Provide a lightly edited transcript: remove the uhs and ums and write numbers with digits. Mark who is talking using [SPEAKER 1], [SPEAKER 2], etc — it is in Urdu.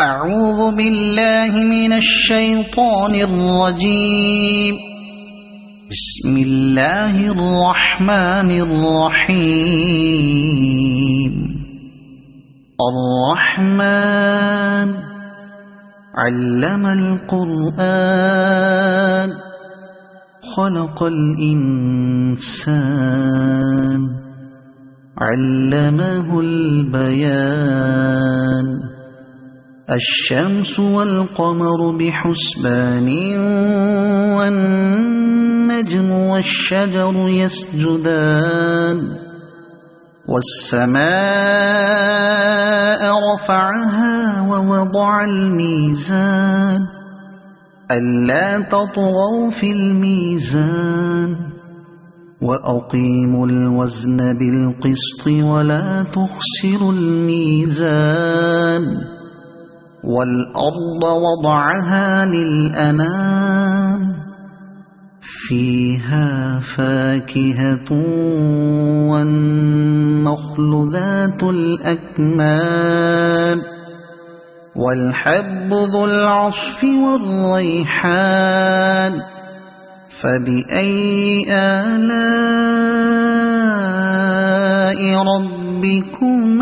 [SPEAKER 1] أعوذ بالله من الشيطان الرجيم. بسم الله الرحمن الرحيم. الرحمن علم القرآن خلق الإنسان علمه البيان. الشمس والقمر بحسبان والنجم والشجر يسجدان. والسماء رفعها ووضع الميزان ألا تطغوا في الميزان وأقيموا الوزن بالقسط ولا تخسروا الميزان. والأرض وضعها للأنام فيها فاكهة والنخل ذات الأكمام والحب ذو العصف والريحان. فبأي آلاء ربكم